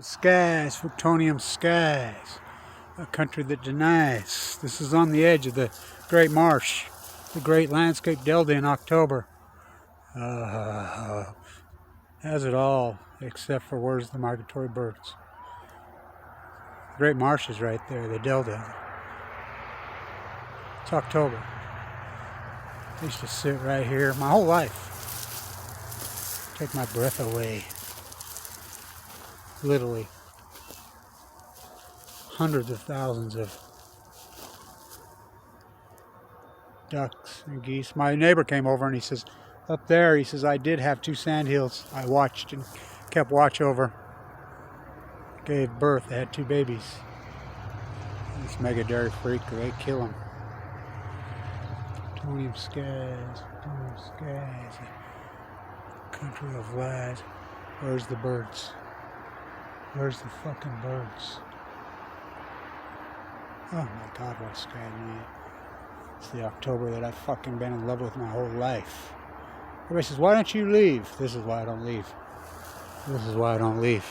skies, plutonium skies, a country that denies. This is on the edge of the Great Marsh, the Great Landscape Delta in October. Has it all, except for where's the migratory birds. The Great Marsh is right there, the Delta. It's October. I used to sit right here my whole life. Take my breath away. Literally. Hundreds of thousands of ducks and geese. My neighbor came over and he says, up there, he says, I did have 2 sandhills. I watched and kept watch over. Gave birth. They had 2 babies. This mega dairy freak, they kill them. Plutonium skies, plutonium skies. Country of lies. Where's the birds? Where's the fucking birds? Oh my God, what a sky tonight. It's the October that I've fucking been in love with my whole life. Everybody says, why don't you leave? This is why I don't leave. This is why I don't leave.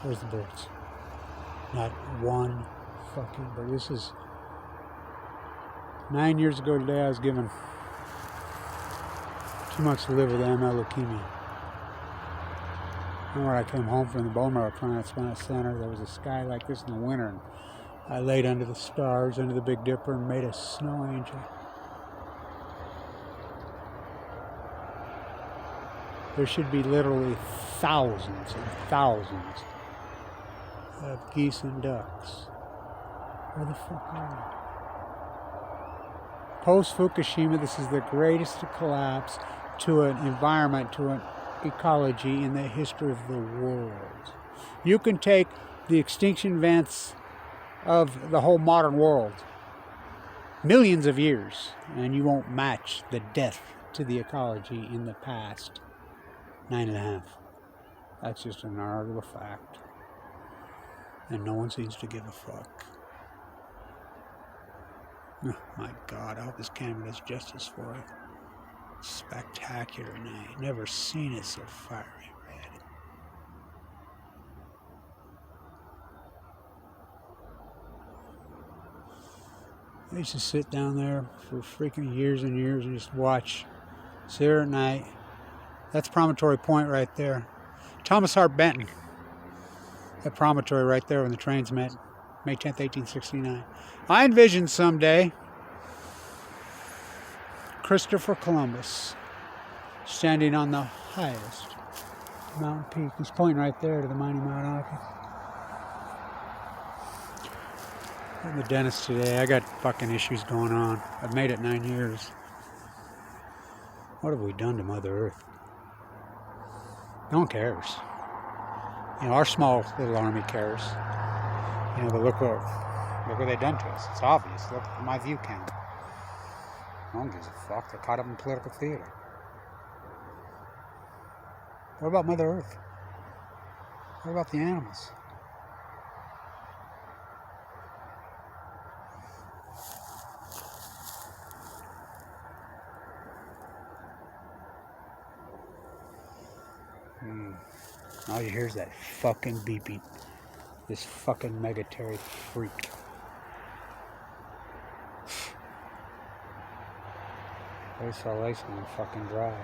Where's the birds? Not one fucking bird. This is 9 years ago today. I was given 2 months to live with AML leukemia. And when I came home from the bone marrow transplant center, there was a sky like this in the winter, and I laid under the stars, under the Big Dipper, and made a snow angel. There should be literally thousands and thousands of geese and ducks. Where the fuck are they? Post-Fukushima, this is the greatest collapse to an environment, to an ecology in the history of the world. You can take the extinction events of the whole modern world, millions of years, and you won't match the death to the ecology in the past 9.5. That's just an arguable fact. And no one seems to give a fuck. Oh my God, I hope this camera does justice for it. Spectacular night. Never seen it so fiery red. I used to sit down there for freaking years and years and just watch. Sit there at night. That's Promontory Point right there. Thomas Hart Benton. That promontory right there when the trains met. May 10th, 1869. I envision someday Christopher Columbus standing on the highest mountain peak. He's pointing right there to the mighty Mount Hawkins. I'm the dentist today. I got fucking issues going on. I've made it 9 years. What have we done to Mother Earth? No one cares. You know, our small little army cares. You know, but look what they've done to us. It's obvious. Look at my view count. No one gives a fuck. They're caught up in political theater. What about Mother Earth? What about the animals? All you hear is that fucking beeping. This fucking megatary freak. Salt Lake's gonna fucking dry.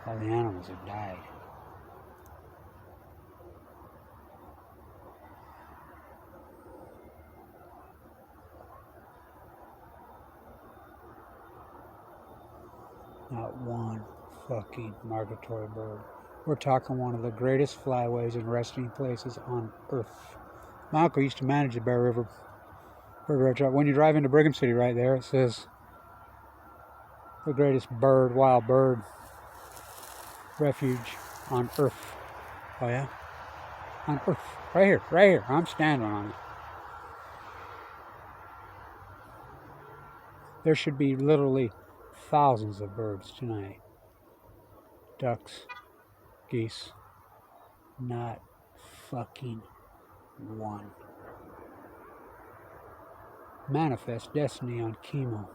All the animals have died. Not one fucking migratory bird. We're talking one of the greatest flyways and resting places on Earth. My uncle used to manage the Bear River Bird Refuge. When you drive into Brigham City right there, it says the greatest wild bird refuge on Earth. Oh yeah? On Earth. Right here. I'm standing on it. There should be literally thousands of birds tonight. Ducks, geese, not fucking one. Manifest destiny on chemo.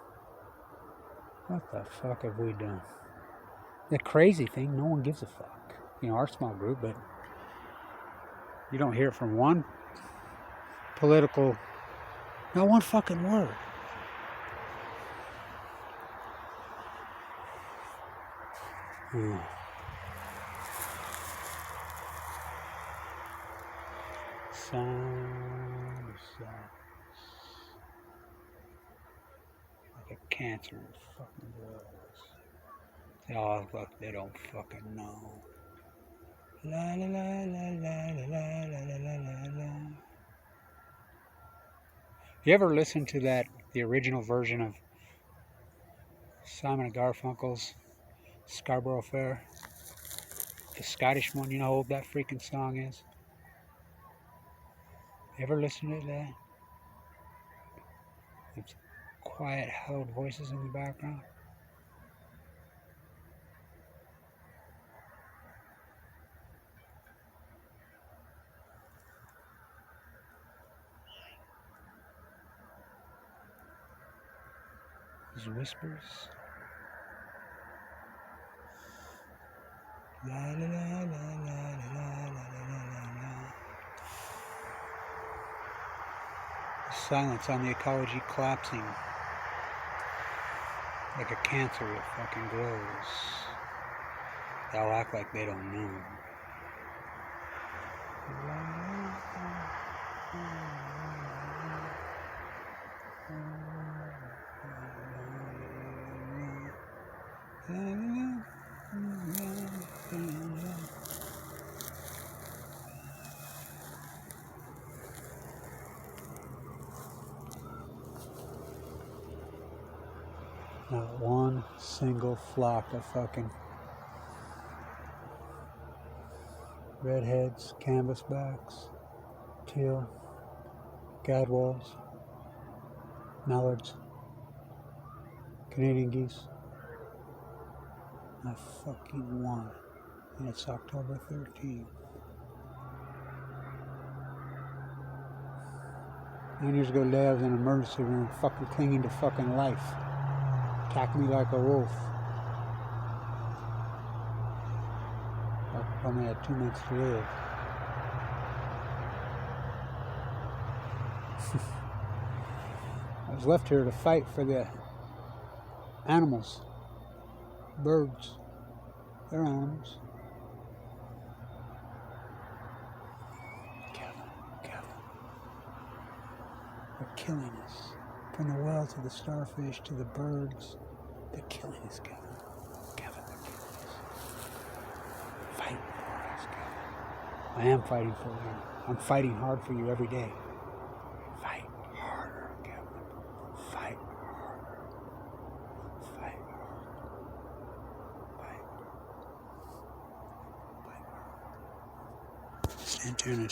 What the fuck have we done? The crazy thing, no one gives a fuck. You know, our small group, but you don't hear it from one political, not one fucking word. Sound of silence. Like a cancer in fucking grows. They all look like they don't fucking know. La la la la la la la la la la la. You ever listen to the original version of Simon and Garfunkel's Scarborough Fair? The Scottish one, you know how old that freaking song is? You ever listen to that? It's quiet, held voices in the background. These whispers. La la la la la la la la la. Silence on the ecology collapsing like a cancer that fucking grows. They'll act like they don't know. Not one single flock of fucking redheads, canvasbacks, teal, gadwalls, mallards, Canadian geese. Not fucking one. And it's October 13th. 9 years ago today, I was in an emergency room, fucking clinging to fucking life. Attacked me like a wolf. I only had 2 months to live. I was left here to fight for the animals, birds, they're animals. Kevin. They're killing us. From the whale to the starfish to the birds, they're killing us, Kevin. Kevin, they're killing us. Fight for us, Kevin. I am fighting for you. I'm fighting hard for you every day. Fight harder, Kevin. Fight harder. Fight harder. Fight harder. Stand tuned.